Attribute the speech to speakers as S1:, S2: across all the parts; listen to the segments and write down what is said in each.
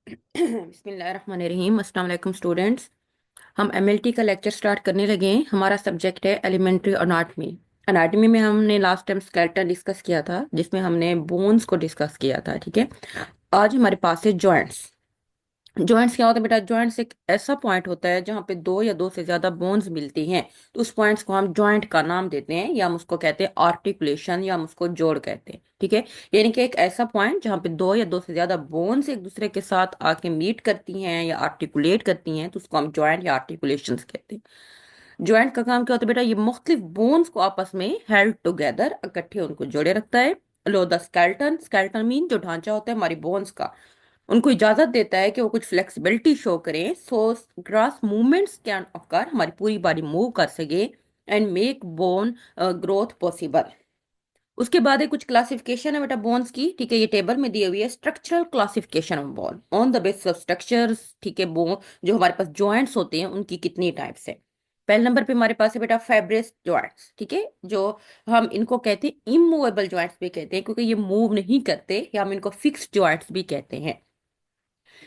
S1: बिस्मिल्लाहिर्रहमानिर्रहीम। अस्सलाम वालेकुम स्टूडेंट्स। हम एमएलटी का लेक्चर स्टार्ट करने लगे हैं। हमारा सब्जेक्ट है एलिमेंट्री अनाटमी। अनाटमी में हमने लास्ट टाइम स्केलेटन डिस्कस किया था, जिसमें हमने बोन्स को डिस्कस किया था। ठीक है, आज हमारे पास है जॉइंट्स। जॉइंट्स क्या होता है बेटा? जॉइंट्स एक ऐसा पॉइंट होता है जहाँ पे दो या दो से ज्यादा बोन्स मिलती हैं, तो उस पॉइंट्स को हम जॉइंट का नाम देते हैं, या हम उसको कहते हैं आर्टिकुलेशन, या हम उसको जोड़ कहते हैं। ठीक है, यानी कि एक ऐसा पॉइंट जहाँ पे दो या दो से ज्यादा बोन्स एक दूसरे के साथ आके मीट करती हैं या आर्टिकुलेट करती हैं, तो उसको हम जॉइंट या आर्टिकुलेशन कहते हैं। जॉइंट का काम क्या होता है बेटा? ये मुख्तलिफ बोन्स को आपस में हेल्ड टुगेदर, इकट्ठे उनको जोड़े रखता है। लो द स्केलेटन, स्केलेटन मीन जो ढांचा होता है हमारी बोन्स का, उनको इजाजत देता है कि वो कुछ फ्लेक्सिबिलिटी शो करें, सो ग्रास मूवमेंट्स कैन ऑकर, हमारी पूरी बॉडी मूव कर सके, and make bone growth possible. उसके बाद है कुछ क्लासिफिकेशन है बेटा बोन्स की। ठीक है, ये टेबल में दी हुई है, structural classification of bone on the basis of structures. ठीक है, बोन जो हमारे पास जॉइंट्स होते हैं उनकी कितनी टाइप्स है। पहले नंबर पे हमारे पास है बेटा फाइब्रस जॉइंट्स। ठीक है, जो हम इनको कहते हैं इमूवेबल जॉइंट्स भी कहते हैं, क्योंकि ये मूव नहीं करते, या हम इनको फिक्स्ड जॉइंट्स भी कहते हैं।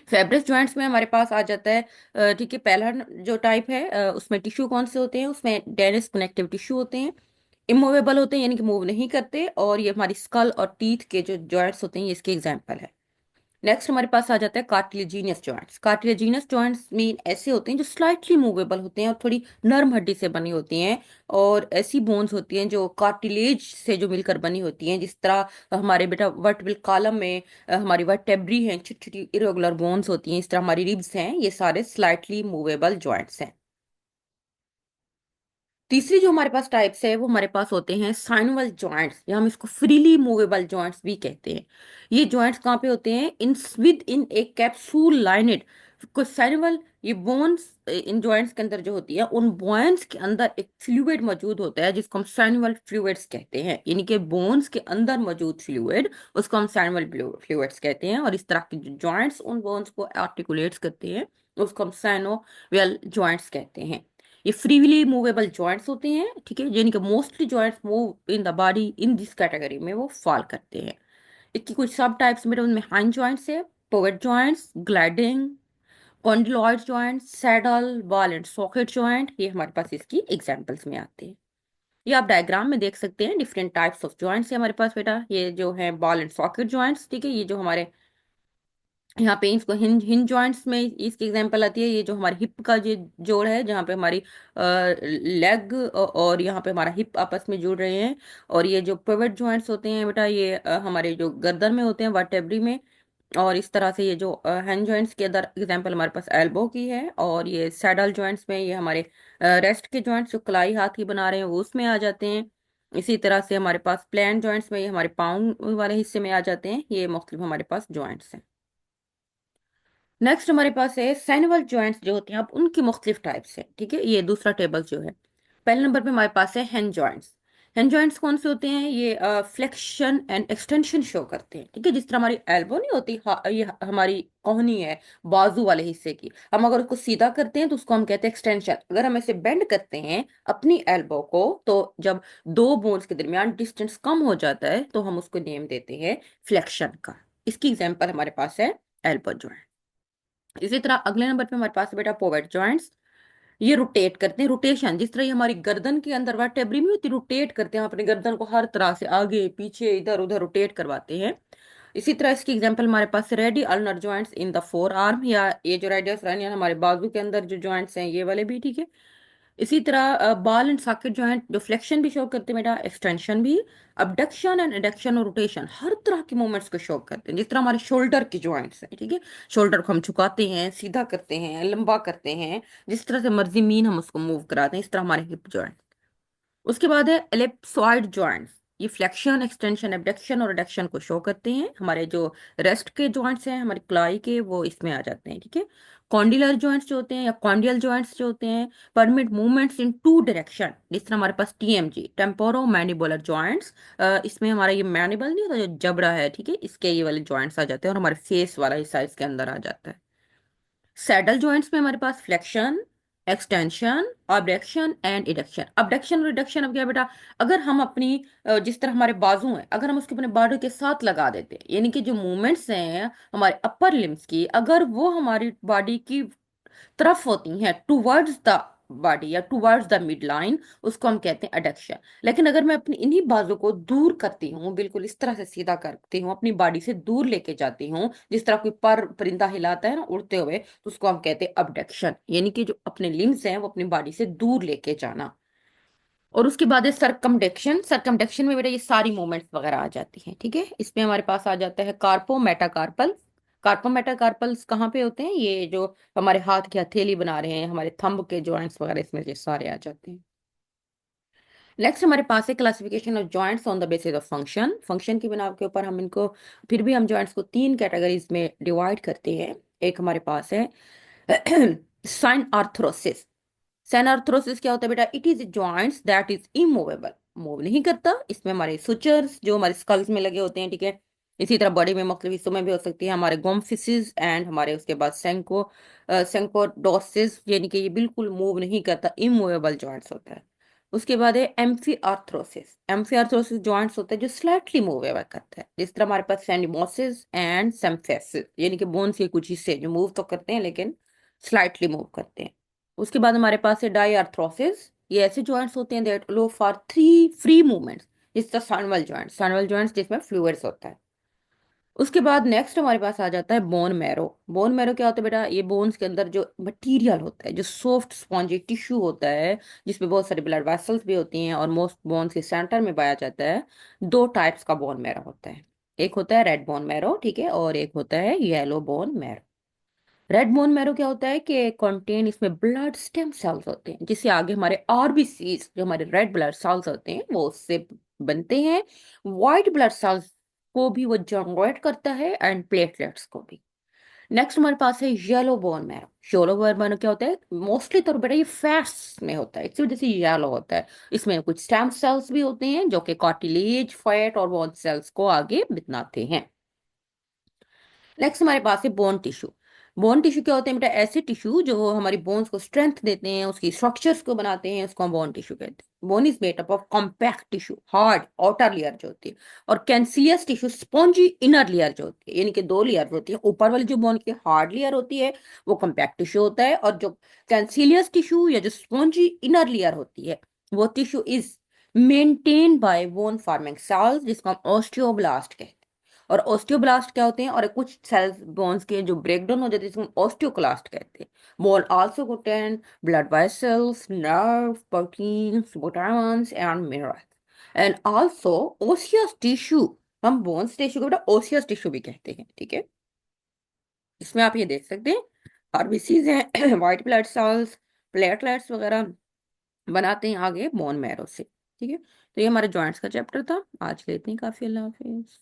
S1: फेब्रिस जॉइंट्स में हमारे पास आ जाता है ठीक है, पहला जो टाइप है उसमें टिश्यू कौन से होते हैं? उसमें डेनिस कनेक्टिव टिश्यू होते हैं, इमूवेबल होते हैं यानी कि मूव नहीं करते, और ये हमारी स्कल और टीथ के जो जॉइंट्स होते हैं ये इसके एग्जांपल है। नेक्स्ट हमारे पास आ जाता है cartilaginous joints. Cartilaginous joints mean ऐसे होते हैं जो स्लाइटली मूवेबल होते हैं और थोड़ी नरम हड्डी से बनी होती हैं, और ऐसी बोन्स होती हैं जो कार्टिलेज से जो मिलकर बनी होती हैं, जिस तरह हमारे बेटा वर्टेब्रल कॉलम में हमारी वर्टेब्री हैं, छोटी छोटी इरेगुलर बोन्स होती हैं, इस तरह हमारी रिब्स हैं, ये सारे स्लाइटली मूवेबल जॉइंट्स हैं। तीसरी जो हमारे पास टाइप्स है वो हमारे पास होते हैं साइनोवल जॉइंट्स, या हम इसको फ्रीली मूवेबल जॉइंट्स भी कहते हैं। ये जॉइंट्स कहाँ पे होते हैं? In with in a capsule lined. कुछ साइनोवल ये बोन्स इन जॉइंट्स के अंदर जो होती है, उन बोन्स के अंदर एक फ्लूइड मौजूद होता है जिसको हम साइनोवल फ्लूइड्स कहते हैं, यानी कि बोन्स के अंदर मौजूद फ्लूइड, उसको हम साइनोवल फ्लूइड्स कहते हैं। और इस तरह के जो जॉइंट्स उन बोन्स को आर्टिकुलेट्स करते हैं, उसको हम साइनोवेल जॉइंट्स कहते हैं। ये फ्रीली मूवेबल जॉइंट्स होते हैं। ठीक है, यानी कि mostly joints move in the body, in this category में वो फॉल करते हैं। इसकी कुछ सब टाइप्स में उनमें हाइंड जॉइंट्स है, pivot joints, gliding, condyloid joint, saddle, ball and socket joint, ये हमारे पास इसकी एग्जांपल्स में आते हैं। ये आप डायग्राम में देख सकते हैं, डिफरेंट टाइप्स ऑफ जॉइंट्स है हमारे पास बेटा। ये जो है बॉल एंड सॉकेट जॉइंट्स। ठीक है, ये जो हमारे यहाँ पे इसको हिंज हिंज जॉइंट्स में इसकी एग्जांपल आती है। ये जो हमारे हिप का जो जोड़ है, जहाँ पे हमारी लेग और यहाँ पे हमारा हिप आपस में जुड़ रहे हैं। और ये जो पिवट जॉइंट्स होते हैं बेटा, ये हमारे जो गर्दन में होते हैं, वर्टेब्री में। और इस तरह से ये जो हैंड जॉइंट्स के अंदर एग्जांपल हमारे पास एल्बो की है। और ये सैडल जॉइंट्स में ये हमारे रेस्ट के जॉइंट्स जो कलाई हाथ की बना रहे हैं वो उसमें आ जाते हैं। इसी तरह से हमारे पास प्लेन जॉइंट्स में ये हमारे पाँव वाले हिस्से में आ जाते हैं। ये मुख्तलिफ हमारे पास जॉइंट्स हैं। नेक्स्ट हमारे पास है सैनवल जॉइंट्स जो होते हैं, अब उनकी मुख्तलिफ टाइप्स हैं। ठीक है, ये दूसरा टेबल जो है, पहले नंबर पे हमारे पास है हैंड जॉइंट्स। हैंड जॉइंट्स कौन से होते हैं? ये फ्लेक्शन एंड एक्सटेंशन शो करते हैं। ठीक है, जिस तरह हमारी एल्बो नहीं होती, ये हमारी कोहनी है बाजू वाले हिस्से की, हम अगर उसको सीधा करते हैं तो उसको हम कहते हैं एक्सटेंशन। अगर हम ऐसे बेंड करते हैं अपनी एल्बो को, तो जब दो बोन्स के दरमियान डिस्टेंस कम हो जाता है तो हम उसको नेम देते हैं फ्लेक्शन का। इसकी एग्जांपल हमारे पास है एल्बो जॉइंट। इसी तरह अगले नंबर पे हमारे पास है बेटा पोवेट जॉइंट्स। ये रोटेट करते हैं, रोटेशन, जिस तरह ये हमारी गर्दन के अंदर वर्टेब्री में होती है, रोटेट करते हैं, हम अपनी गर्दन को हर तरह से आगे पीछे इधर उधर रोटेट करवाते हैं। इसी तरह इसकी एग्जांपल हमारे पास radioulnar joints in the forearm, या ये जो रेडियस रनियन हमारे बाजू के अंदर जो जॉइंट्स हैं ये वाले भी। ठीक है, इसी तरह बॉल एंड सॉकेट जॉइंट जो फ्लेक्शन भी शो करते हैं बेटा, एक्सटेंशन भी, अबडक्शन एंड एडक्शन और रोटेशन, हर तरह के मूवमेंट्स को शो करते हैं। जिस तरह हमारे शोल्डर की जॉइंट्स हैं, ठीक है, शोल्डर को हम झुकाते हैं, सीधा करते हैं, लंबा करते हैं, जिस तरह से मर्जी मीन हम उसको मूव कराते हैं, इस तरह हमारे हिप जॉइंट। उसके बाद है एलिप्सॉइड जॉइंट्स। ये फ्लेक्शन, एक्सटेंशन, एबडक्शन और रिडक्शन को शो करते हैं। हमारे जो रेस्ट के जॉइंट्स हैं हमारी क्लाई के, वो इसमें आ जाते हैं। ठीक है, कॉन्डिलर जॉइंट्स जो होते हैं या कॉन्डियल जॉइंट्स जो होते हैं, permit movements in two direction, जिस तरह हमारे पास टीएमजी, टेम्पोरो मैंडिबुलर जॉइंट्स, इसमें हमारा ये मैनिबल नहीं होता जो जबड़ा है, ठीक है, इसके ये वाले जॉइंट्स आ जाते हैं, और हमारे फेस वाला हिस्सा इसके अंदर आ जाता है। सैडल जॉइंट्स में हमारे पास flexion, extension, abduction and adduction. Abduction और रिडक्शन अब क्या है बेटा, अगर हम अपनी जिस तरह हमारे बाजू हैं, अगर हम उसको अपने बॉडी के साथ लगा देते हैं, यानी कि जो मूवमेंट्स हैं हमारे अपर लिम्स की, अगर वो हमारी बॉडी की तरफ होती हैं, टुवर्ड्स द बॉडी या टुवर्ड्स द मिड लाइन, उसको हम कहते हैं एडक्शन। लेकिन अगर मैं अपनी इन्हीं बाजू को दूर करती हूँ, बिल्कुल इस तरह से सीधा करती हूँ, अपनी बॉडी से दूर लेके जाती हूँ, जिस तरह कोई पर परिंदा हिलाता है ना उड़ते हुए, तो उसको हम कहते हैं अबडक्शन, यानी कि जो अपने लिम्स हैं वो अपनी बॉडी से दूर लेके जाना। और उसके बाद है सरकमडक्शन। सरकमडक्शन में बेटा ये सारी मूवमेंट्स वगैरह आ जाती हैं, ठीक है। इसमें हमारे पास आ जाता है कार्पो मेटाकार्पल। कार्पो मेटाकार्पल्स कहाँ पे होते हैं, ये जो हमारे हाथ की हथेली बना रहे हैं, हमारे थंब के जॉइंट्स वगैरह, इसमें ये सारे आ जाते हैं। नेक्स्ट हमारे पास है classification of joints on the basis of function. Function की बिना के ऊपर हम इनको, फिर भी हम जॉइंट्स को तीन कैटेगरीज में डिवाइड करते हैं। एक हमारे पास है साइन आर्थरोसिस। सेनार्थ्रोसिस क्या होता है बेटा, it is joints that is immovable, move नहीं करता। इसमें हमारे सुचर्स जो हमारे स्कल्स में लगे होते हैं, ठीक है। इसी तरह बॉडी में मुख्तलिफ हिस्सों में भी हो सकती है, हमारे गोम्फिसिस एंड हमारे उसके बाद सेंकोडोसिस, यानी कि ये बिल्कुल मूव नहीं करता, इमूवेबल जॉइंट्स होता है। उसके बाद है एम्फी आर्थरोसिस। एम्फी आर्थरोसिस जॉइंट्स होता है जो स्लाइटली मूवेबल करता है, जिस तरह हमारे पास सैनिमोसिस एंड सिम्फेसिस, यानी कि बोन्स के कुछ हिस्से जो मूव तो करते हैं लेकिन स्लाइटली मूव करते हैं। उसके बाद हमारे पास है डाईआर्थरोसिस। ये ऐसे जॉइंट्स होते हैं that allow for three free movements, जिस तरह सैनुअल जॉइंट्स, सैनुअल जॉइंट्स जिसमें फ्लूइड्स होता है। उसके बाद नेक्स्ट हमारे पास आ जाता है बोन मैरो। बोन मैरो क्या होता है बेटा, ये बोन्स के अंदर जो मटेरियल होता है, जो सॉफ्ट स्पॉन्जी टिश्यू होता है, जिसमें बहुत सारी ब्लड वेसल्स भी होती हैं, और मोस्ट बोन्स के सेंटर में पाया जाता है। दो टाइप्स का बोन मैरो होता है, एक होता है रेड बोन मैरो, ठीक है, और एक होता है yellow bone marrow. Red bone marrow क्या होता है कि कंटेन, इसमें ब्लड स्टेम सेल्स होते हैं, जिससे आगे हमारे आरबीसीज, जो हमारे रेड ब्लड सेल्स होते हैं, वो उससे बनते हैं। व्हाइट ब्लड सेल्स को भी वो जनरेट करता है, एंड प्लेटलेट्स को भी। नेक्स्ट हमारे पास है yellow bone marrow. Yellow bone marrow क्या होता है, मोस्टली तौर पर ये फैट्स में होता है, इसी वजह से येलो होता है। इसमें कुछ स्टेम सेल्स भी होते हैं जो कि कार्टिलेज, फैट और बोन सेल्स को आगे बनाते हैं। नेक्स्ट हमारे पास है बोन टिश्यू। बोन टिश्यू क्या होते हैं बेटा, ऐसे टिश्यू जो हमारी बोन्स को स्ट्रेंथ देते हैं, उसकी स्ट्रक्चर्स को बनाते हैं, उसको हम बोन टिश्यू कहते हैं। Bone is made up of compact tissue, hard outer layer जो होती है, और कैंसिलियस टिश्यू, स्पॉन्जी इनर लेयर जो होती है, यानी कि दो लेयर होती है। ऊपर वाली जो बोन की हार्ड लेयर होती है वो कॉम्पैक्ट टिश्यू होता है, और जो कैंसिलियस टिश्यू या जो स्पॉन्जी इनर लेयर होती है, वो tissue is maintain by bone forming sales, जिसको हम ऑस्टियोब्लास्ट कहते हैं। और ऑस्टियोब्लास्ट क्या होते हैं, और कुछ सेल्स बोन्स के जो ब्रेकडाउन हो जाते हैं, जिसको ऑस्टियोक्लास्ट कहते हैं। Bone also contain blood vessels, nerve, proteins, vitamins and minerals, and also osseous tissue. हम बोन्स टिश्यू को बेटा ओसियस टिश्यू भी कहते हैं, ठीक है। इसमें आप ये देख सकते हैं आरबीसीज हैं, व्हाइट ब्लड सेल्स, प्लेटलेट्स वगैरह बनाते हैं आगे बोन मैरो से, ठीक है। तो ये हमारे जॉइंट्स का चैप्टर था, आज के लिए इतनी काफी। अल्लाह हाफिज।